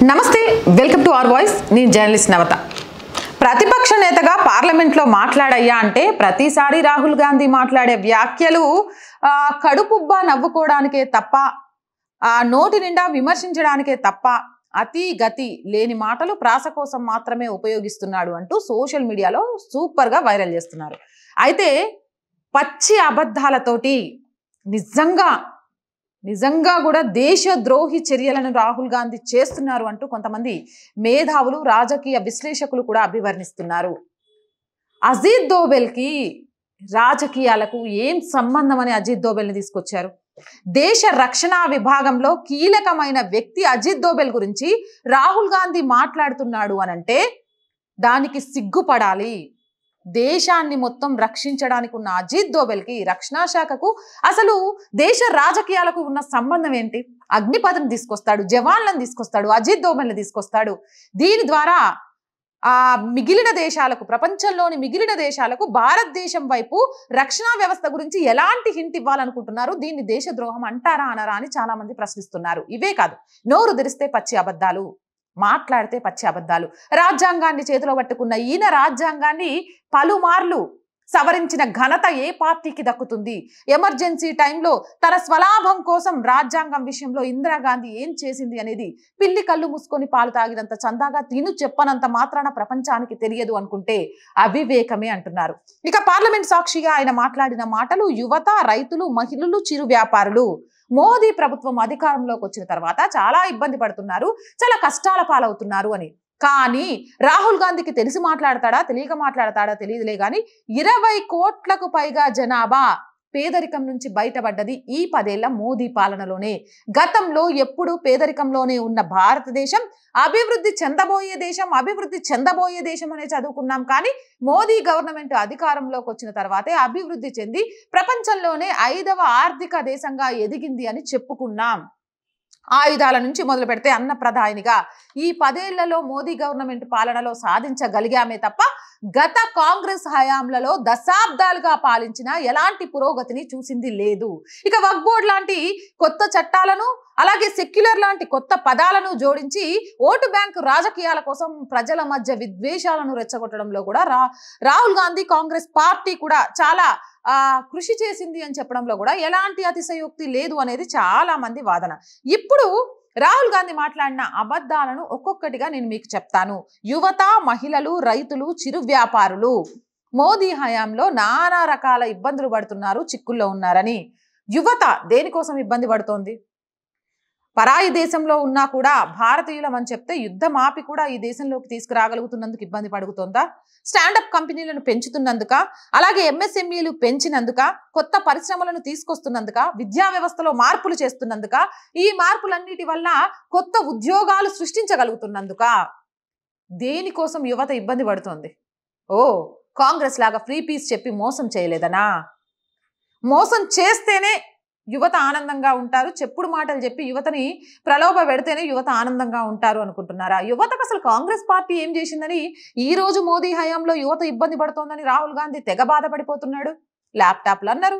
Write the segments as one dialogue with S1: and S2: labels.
S1: నమస్తే welcome to our voice నేను journalist నవత ప్రతిపక్ష నేతగా పార్లమెంట్లో మాట్లాడయ్యా అంటే ప్రతిసారి రాహుల్ గాంధీ మాట్లాడే వ్యాఖ్యలు కడుపుబ్బా నవ్వుకోవడానికే తప్ప నోటి నిండా విమర్శించడానికే తప్ప అతి గతి లేని మాటలు ప్రాస కోసం మాత్రమే ఉపయోగిస్తున్నాడు అంటూ సోషల్ మీడియాలో సూపర్గా వైరల్ చేస్తున్నారు. అయితే పచ్చి అబద్ధాలతోటి నిజంగా కూడా దేశద్రోహి చర్యలను రాహుల్ గాంధీ చేస్తున్నారు అంటూ కొంతమంది మేధావులు రాజకీయ విశ్లేషకులు కూడా అభివర్ణిస్తున్నారు. అజిత్ దోవెల్కి రాజకీయాలకు ఏం సంబంధం అని అజిత్ దోవెల్ని తీసుకొచ్చారు. దేశ రక్షణ విభాగంలో కీలకమైన వ్యక్తి అజిత్ దోవెల్ గురించి రాహుల్ గాంధీ మాట్లాడుతున్నాడు అనంటే దానికి సిగ్గుపడాలి. దేశాన్ని మొత్తం రక్షించడానికి ఉన్న అజిత్ దోవెల్కి రక్షణ శాఖకు అసలు దేశ రాజకీయాలకు ఉన్న సంబంధం ఏంటి? అగ్నిపథం తీసుకొస్తాడు, జవాన్లను తీసుకొస్తాడు, అజిత్ దోవెల్ని తీసుకొస్తాడు. దీని ద్వారా మిగిలిన దేశాలకు, ప్రపంచంలోని మిగిలిన దేశాలకు భారతదేశం వైపు రక్షణ వ్యవస్థ గురించి ఎలాంటి హింట్ ఇవ్వాలనుకుంటున్నారు? దీన్ని దేశద్రోహం అంటారా అనరా అని చాలా మంది ప్రశ్నిస్తున్నారు. ఇవే కాదు, నోరు తెరిస్తే పచ్చి అబద్ధాలు, మాట్లాడితే పచ్చి అబద్ధాలు. రాజ్యాంగాన్ని చేతిలో పట్టుకున్న ఈయన రాజ్యాంగాన్ని పలుమార్లు సవరించిన ఘనత ఏ పార్టీకి దక్కుతుంది? ఎమర్జెన్సీ టైంలో తన స్వలాభం కోసం రాజ్యాంగం విషయంలో ఇందిరాగాంధీ ఏం చేసింది అనేది పిల్లి కళ్ళు మూసుకొని పాలు తాగినంత చందాగా తిను చెప్పనంత మాత్రాన ప్రపంచానికి తెలియదు అనుకుంటే అవివేకమే అంటున్నారు. ఇక పార్లమెంట్ సాక్షిగా ఆయన మాట్లాడిన మాటలు యువత, రైతులు, మహిళలు, చిరు వ్యాపారులు మోదీ ప్రభుత్వం అధికారంలోకి వచ్చిన తర్వాత చాలా ఇబ్బంది పడుతున్నారు, చాలా కష్టాల పాలవుతున్నారు అని. కానీ రాహుల్ గాంధీకి తెలిసి మాట్లాడతాడా, తెలియక మాట్లాడతాడా తెలియదులే కానీ 20 కోట్లకు పైగా జనాభా పేదరికం నుంచి బయటపడ్డది ఈ 10 ఏళ్ల మోదీ పాలనలోనే. గతంలో ఎప్పుడు పేదరికంలోనే ఉన్న భారతదేశం అభివృద్ధి చెందబోయే దేశం అనే చదువుకున్నాం. కానీ మోదీ గవర్నమెంట్ అధికారంలోకి వచ్చిన తర్వాతే అభివృద్ధి చెంది ప్రపంచంలోనే 5వ ఆర్థిక దేశంగా ఎదిగింది అని చెప్పుకున్నాం. ఆయుధాల నుంచి మొదలు పెడితే అన్న ప్రధానిగా ఈ 10 ఏళ్లలో మోదీ గవర్నమెంట్ పాలనలో సాధించగలిగామే తప్ప గత కాంగ్రెస్ హయాంలలో దశాబ్దాలుగా పాలించిన ఎలాంటి పురోగతిని చూసింది లేదు. ఇక వక్ఫ్ బోర్డ్ లాంటి కొత్త చట్టాలను, అలాగే సెక్యులర్ లాంటి కొత్త పదాలను జోడించి ఓటు బ్యాంకు రాజకీయాల కోసం ప్రజల మధ్య విద్వేషాలను రెచ్చగొట్టడంలో కూడా రాహుల్ గాంధీ, కాంగ్రెస్ పార్టీ కూడా చాలా కృషి చేసింది అని చెప్పడంలో కూడా ఎలాంటి అతిశయోక్తి లేదు అనేది చాలా మంది వాదన. ఇప్పుడు రాహుల్ గాంధీ మాట్లాడిన అబద్ధాలను ఒక్కొక్కటిగా నేను మీకు చెప్తాను. యువత, మహిళలు, రైతులు, చిరు వ్యాపారులు మోదీ హయాంలో నానా రకాల ఇబ్బందులు పడుతున్నారు, చిక్కుల్లో ఉన్నారని. యువత దేనికోసం ఇబ్బంది పడుతోంది? పరాయి దేశంలో ఉన్నా కూడా భారతీయులం అని చెప్తే యుద్ధం ఆపి కూడా ఈ దేశంలోకి తీసుకురాగలుగుతున్నందుకు ఇబ్బంది పడుతుందా? స్టాండప్ కంపెనీలను పెంచుతున్నందుక, అలాగే ఎంఎస్ఎంఈలు పెంచినందుక, కొత్త పరిశ్రమలను తీసుకొస్తున్నందుక, విద్యా వ్యవస్థలో మార్పులు చేస్తున్నందుక, ఈ మార్పులన్నిటి వల్ల కొత్త ఉద్యోగాలు సృష్టించగలుగుతున్నందుక, దేనికోసం యువత ఇబ్బంది పడుతోంది? కాంగ్రెస్ లాగా ఫ్రీ పీస్ చెప్పి మోసం చేయలేదనా? మోసం చేస్తేనే యువత ఆనందంగా ఉంటారు, చెప్పుడు మాటలు చెప్పి యువతని ప్రలోభ పెడితేనే యువత ఆనందంగా ఉంటారు అనుకుంటున్నారా? యువతకు అసలు కాంగ్రెస్ పార్టీ ఏం చేసిందని ఈ రోజు మోదీ హయాంలో యువత ఇబ్బంది పడుతోందని రాహుల్ గాంధీ తెగ బాధపడిపోతున్నాడు. ల్యాప్టాప్లు అన్నారు,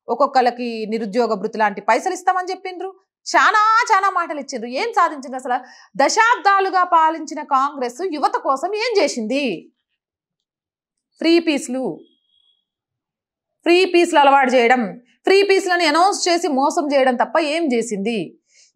S1: ఒక్కొక్కరికి నిరుద్యోగ భృతి లాంటి పైసలు ఇస్తామని చెప్పిండ్రు, చాలా మాటలు ఇచ్చిండ్రు. ఏం సాధించింది అసలు? దశాబ్దాలుగా పాలించిన కాంగ్రెస్ యువత కోసం ఏం చేసింది? ఫ్రీ పీస్లు అలవాటు చేయడం, ఫ్రీ పీస్లను అనౌన్స్ చేసి మోసం చేయడం తప్ప ఏం చేసింది?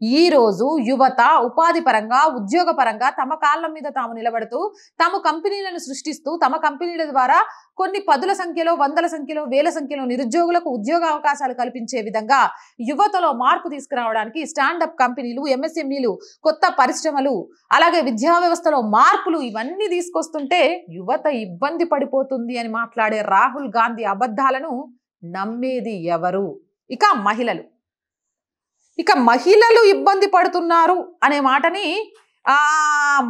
S1: ఈ రోజు యువత ఉపాధి పరంగా, ఉద్యోగ పరంగా తమ కాళ్ళ మీద తాము నిలబడుతూ, తమ కంపెనీలను సృష్టిస్తూ, తమ కంపెనీల ద్వారా కొన్ని 10ల సంఖ్యలో, 100ల సంఖ్యలో, 1000ల సంఖ్యలో నిరుద్యోగులకు ఉద్యోగ అవకాశాలు కల్పించే విధంగా యువతలో మార్పు తీసుకురావడానికి స్టాండప్ కంపెనీలు, ఎంఎస్ఎంఈలు, కొత్త పరిశ్రమలు, అలాగే విద్యా వ్యవస్థలో మార్పులు ఇవన్నీ తీసుకొస్తుంటే యువత ఇబ్బంది పడిపోతుంది అని మాట్లాడే రాహుల్ గాంధీ అబద్ధాలను నమ్మేది ఎవరు? ఇక మహిళలు ఇబ్బంది పడుతున్నారు అనే మాటని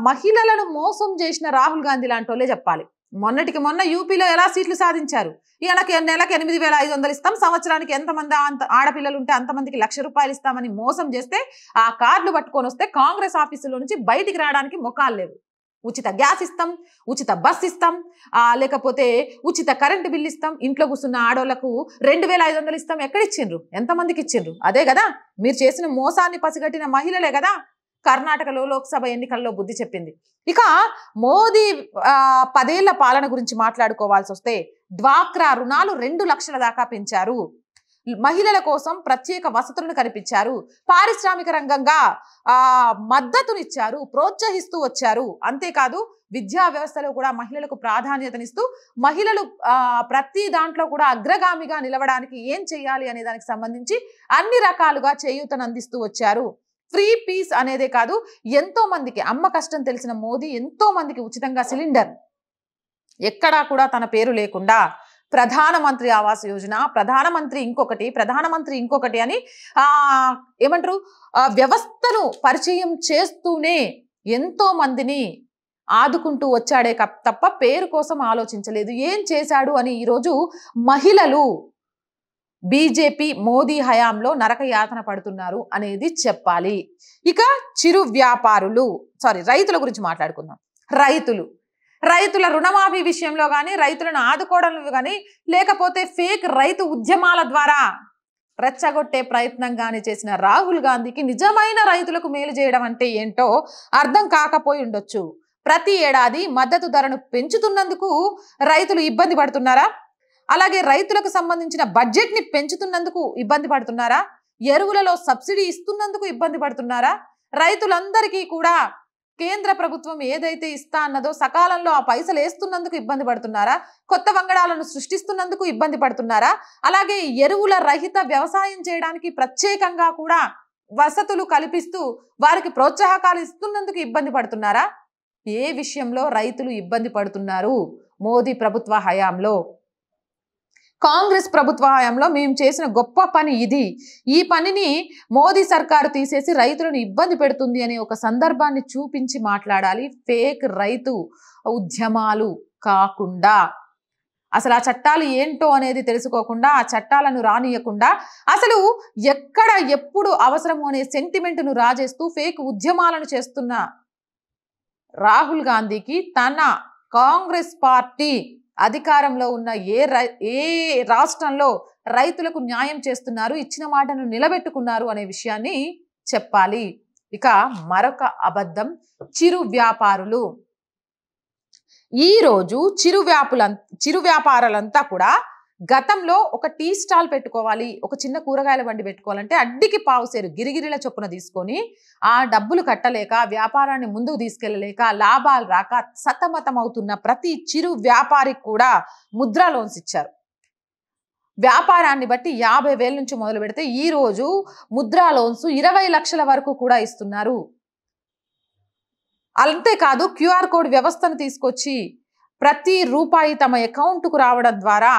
S1: మహిళలను మోసం చేసిన రాహుల్ గాంధీ లాంటి వాళ్ళే చెప్పాలి. మొన్నటికి మొన్న యూపీలో ఎలా సీట్లు సాధించారు? నెలకు 8,500 ఇస్తాం, సంవత్సరానికి ఎంతమంది ఆడపిల్లలు ఉంటే అంతమందికి ₹1,00,000 ఇస్తామని మోసం చేస్తే ఆ కార్డులు పట్టుకొని వస్తే కాంగ్రెస్ ఆఫీసులో నుంచి బయటికి రావడానికి మొఖాలు లేవు. ఉచిత గ్యాస్ ఇస్తాం, ఉచిత బస్ ఇస్తాం, లేకపోతే ఉచిత కరెంటు బిల్లు ఇస్తాం, ఇంట్లో కూర్చున్న ఆడోళ్లకు 2,500 ఇస్తాం. ఎక్కడ ఇచ్చిండ్రు? ఎంతమందికి ఇచ్చిండ్రు? అదే కదా మీరు చేసిన మోసాన్ని పసిగట్టిన మహిళలే కదా కర్ణాటకలో లోక్సభ ఎన్నికల్లో బుద్ధి చెప్పింది. ఇక మోదీ 10 ఏళ్ల పాలన గురించి మాట్లాడుకోవాల్సి వస్తే డ్వాక్రా రుణాలు 2 లక్షల దాకా పెంచారు. మహిళల కోసం ప్రత్యేక వసతులను కల్పించారు. పారిశ్రామిక రంగంగా మద్దతునిచ్చారు, ప్రోత్సహిస్తూ వచ్చారు. అంతేకాదు విద్యా వ్యవస్థలో కూడా మహిళలకు ప్రాధాన్యతనిస్తూ మహిళలు ప్రతి దాంట్లో కూడా అగ్రగామిగా నిలవడానికి ఏం చేయాలి అనే దానికి సంబంధించి అన్ని రకాలుగా చేయూతను అందిస్తూ వచ్చారు. ఫ్రీ పీస్ అనేదే కాదు, ఎంతో మందికి అమ్మ కష్టం తెలిసిన మోదీ ఎంతో మందికి ఉచితంగా సిలిండర్, ఎక్కడా కూడా తన పేరు లేకుండా ప్రధానమంత్రి ఆవాస్ యోజన, ప్రధానమంత్రి ఇంకొకటి అని ఏమంటారు వ్యవస్థను పరిచయం చేస్తూనే ఎంతో మందిని ఆదుకుంటూ వచ్చాడే తప్ప పేరు కోసం ఆలోచించలేదు. ఏం చేశాడు అని ఈరోజు మహిళలు బీజేపీ మోదీ హయాంలో నరక యాతన పడుతున్నారు అనేది చెప్పాలి. ఇక చిరు వ్యాపారులు రైతుల గురించి మాట్లాడుకుందాం. రైతుల రుణమాఫీ విషయంలో కానీ, రైతులను ఆదుకోవడంలో కానీ, లేకపోతే ఫేక్ రైతు ఉద్యమాల ద్వారా రెచ్చగొట్టే ప్రయత్నం కానీ చేసిన రాహుల్ గాంధీకి నిజమైన రైతులకు మేలు చేయడం అంటే ఏంటో అర్థం కాకపోయి ఉండొచ్చు. ప్రతి ఏడాది మద్దతు ధరను పెంచుతున్నందుకు రైతులు ఇబ్బంది పడుతున్నారా? అలాగే రైతులకు సంబంధించిన బడ్జెట్ ని పెంచుతున్నందుకు ఇబ్బంది పడుతున్నారా? ఎరువులలో సబ్సిడీ ఇస్తున్నందుకు ఇబ్బంది పడుతున్నారా? రైతులందరికీ కూడా కేంద్ర ప్రభుత్వం ఏదైతే ఇస్తా అన్నదో సకాలంలో ఆ పైసలు వేస్తున్నందుకు ఇబ్బంది పడుతున్నారా? కొత్త వంగడాలను సృష్టిస్తున్నందుకు ఇబ్బంది పడుతున్నారా? అలాగే ఎరువుల రహిత వ్యవసాయం చేయడానికి ప్రత్యేకంగా కూడా వసతులు కల్పిస్తూ వారికి ప్రోత్సాహకాలు ఇస్తున్నందుకు ఇబ్బంది పడుతున్నారా? ఏ విషయంలో రైతులు ఇబ్బంది పడుతున్నారు? మోదీ ప్రభుత్వ హయాంలో, కాంగ్రెస్ ప్రభుత్వ హయాంలో మేము చేసిన గొప్ప పని ఇది. ఈ పనిని మోదీ సర్కారు తీసేసి రైతులను ఇబ్బంది పెడుతుంది అనే ఒక సందర్భాన్ని చూపించి మాట్లాడాలి. ఫేక్ రైతు ఉద్యమాలు కాకుండా, అసలు ఆ చట్టాలు ఏంటో అనేది తెలుసుకోకుండా, ఆ చట్టాలను రానియకుండా, అసలు ఎక్కడ ఎప్పుడు అవసరము అనే సెంటిమెంట్ను రాజేస్తూ ఫేక్ ఉద్యమాలను చేస్తున్న రాహుల్ గాంధీకి తన కాంగ్రెస్ పార్టీ అధికారంలో ఉన్న ఏ రాష్ట్రంలో రైతులకు న్యాయం చేస్తున్నారు, ఇచ్చిన మాటను నిలబెట్టుకున్నారు అనే విషయాన్ని చెప్పాలి. ఇక మరొక అబద్ధం, చిరు వ్యాపారులు. ఈరోజు చిరు వ్యాపారాలంతా కూడా గతంలో ఒక టీ స్టాల్ పెట్టుకోవాలి, ఒక చిన్న కూరగాయల బండి పెట్టుకోవాలంటే అడ్డికి పావుసేరు గిరిగిరిల చొప్పున తీసుకొని ఆ డబ్బులు కట్టలేక, వ్యాపారాన్ని ముందుకు తీసుకెళ్ళలేక, లాభాలు రాక సతమతం అవుతున్న ప్రతి చిరు వ్యాపారికి కూడా ముద్రా లోన్స్ ఇచ్చారు. వ్యాపారాన్ని బట్టి 50,000 నుంచి మొదలు పెడితే ఈ రోజు ముద్రా లోన్స్ 20 లక్షల వరకు కూడా ఇస్తున్నారు. అంతేకాదు QR కోడ్ వ్యవస్థను తీసుకొచ్చి ప్రతి రూపాయి తమ అకౌంట్కు రావడం ద్వారా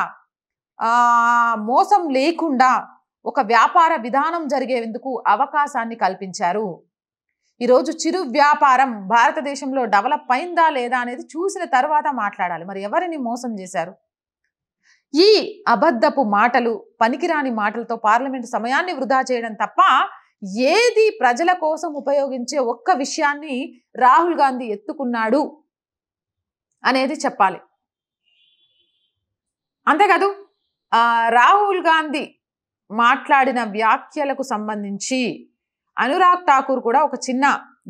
S1: మోసం లేకుండా ఒక వ్యాపార విధానం జరిగేందుకు అవకాశాన్ని కల్పించారు. ఈరోజు చిరు వ్యాపారం భారతదేశంలో డెవలప్ అయిందా లేదా అనేది చూసిన తర్వాత మాట్లాడాలి. మరి ఎవరిని మోసం చేశారు? ఈ అబద్ధపు మాటలు, పనికిరాని మాటలతో పార్లమెంటు సమయాన్ని వృధా చేయడం తప్ప ఏది ప్రజల కోసం ఉపయోగించే ఒక్క విషయాన్ని రాహుల్ గాంధీ ఎత్తుకున్నాడు అనేది చెప్పాలి. అంతేకాదు రాహుల్ గాంధీ మాట్లాడిన వ్యాఖ్యలకు సంబంధించి అనురాగ్ ఠాకూర్ కూడా ఒక చిన్న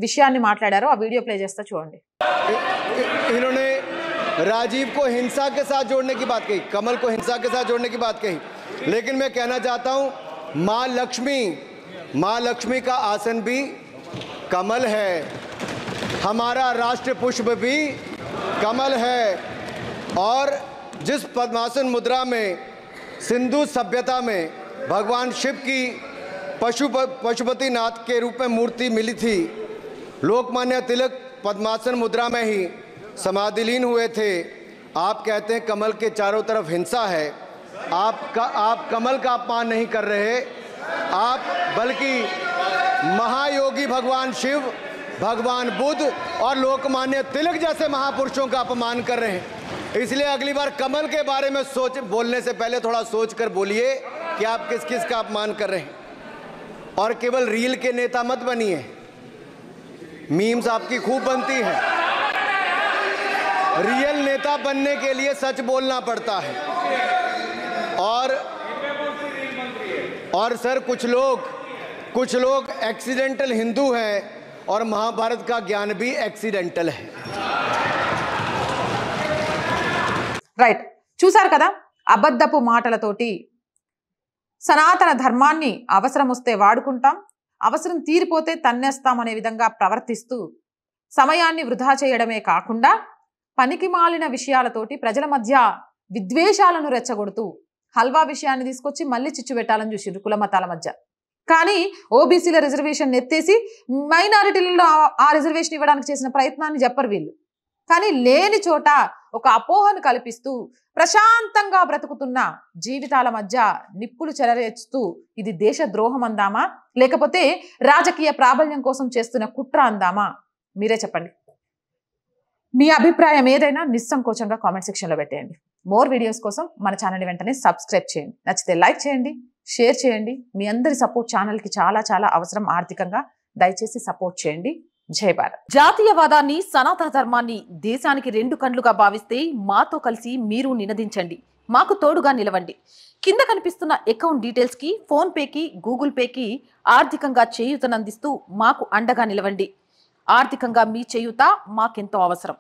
S1: విషయాన్ని మాట్లాడారు. ఆ వీడియో ప్లే చేస్తా చూడండి.
S2: इन्होंने राजीव को हिंसा के साथ जोड़ने की बात कही, कमल को हिंसा के साथ जोड़ने की बात कही, लेकिन मैं कहना चाहता हूं मां लक्ष्मी का आसन भी कमल है, हमारा राष्ट्र पुष्प भी कमल है, और जिस पद्मासन मुद्रा में सिंधु सभ्यता में भगवान शिव की पशुपति नाथ के रूप में मूर्ति मिली थी, लोकमान्य तिलक पद्मासन मुद्रा में ही समाधिलीन हुए थे। आप कहते हैं कमल के चारों तरफ हिंसा है। आप कमल का अपमान नहीं कर रहे, आप बल्कि महायोगी भगवान शिव, भगवान बुद्ध और लोकमान्य तिलक जैसे महापुरुषों का अपमान कर रहे हैं। इसलिए अगली बार कमल के बारे में बोलने से पहले थोड़ा सोच कर बोलिए कि आप किस किस का अपमान कर रहे हैं, और केवल रील के नेता मत बनिए। मीम्स आपकी खूब बनती हैं, रियल नेता बनने के लिए सच बोलना पड़ता है। और सर कुछ लोग एक्सीडेंटल हिंदू हैं और महाभारत का ज्ञान भी एक्सीडेंटल है।
S1: రైట్, చూసారు కదా, అబద్ధపు మాటలతోటి సనాతన ధర్మాన్ని అవసరం వస్తే వాడుకుంటాం, అవసరం తీరిపోతే తన్నేస్తాం అనే విధంగా ప్రవర్తిస్తూ సమయాన్ని వృధా చేయడమే కాకుండా పనికి మాలిన విషయాలతోటి ప్రజల మధ్య విద్వేషాలను రెచ్చగొడుతూ హల్వా విషయాన్ని తీసుకొచ్చి మళ్ళీ చిచ్చు పెట్టాలని చూసిండ్రు కుల మతాల మధ్య. కానీ ఓబీసీల రిజర్వేషన్ ఎత్తేసి మైనారిటీలలో ఆ రిజర్వేషన్ ఇవ్వడానికి చేసిన ప్రయత్నాన్ని చెప్పరు వీళ్ళు. కానీ లేని చోట ఒక అపోహను కల్పిస్తూ ప్రశాంతంగా బ్రతుకుతున్న జీవితాల మధ్య నిప్పులు చెలరేస్తూ ఇది దేశ ద్రోహం అందామా, లేకపోతే రాజకీయ ప్రాబల్యం కోసం చేస్తున్న కుట్ర అందామా? మీరే చెప్పండి. మీ అభిప్రాయం ఏదైనా నిస్సంకోచంగా కామెంట్ సెక్షన్లో పెట్టేయండి. మోర్ వీడియోస్ కోసం మన ఛానల్ని వెంటనే సబ్స్క్రైబ్ చేయండి. నచ్చితే లైక్ చేయండి, షేర్ చేయండి. మీ అందరి సపోర్ట్ ఛానల్కి చాలా చాలా అవసరం ఆర్థికంగా. దయచేసి సపోర్ట్ చేయండి. జై భారత్. జాతీయవాదాన్ని, సనాతన ధర్మాన్ని దేశానికి రెండు కండ్లుగా భావిస్తే మాతో కలిసి మీరు నినదించండి, మాకు తోడుగా నిలవండి. కింద కనిపిస్తున్న అకౌంట్ డీటెయిల్స్కి, ఫోన్పేకి, గూగుల్ పేకి ఆర్థికంగా చేయూతనందిస్తూ మాకు అండగా నిలవండి. ఆర్థికంగా మీ చేయూత మాకెంతో అవసరం.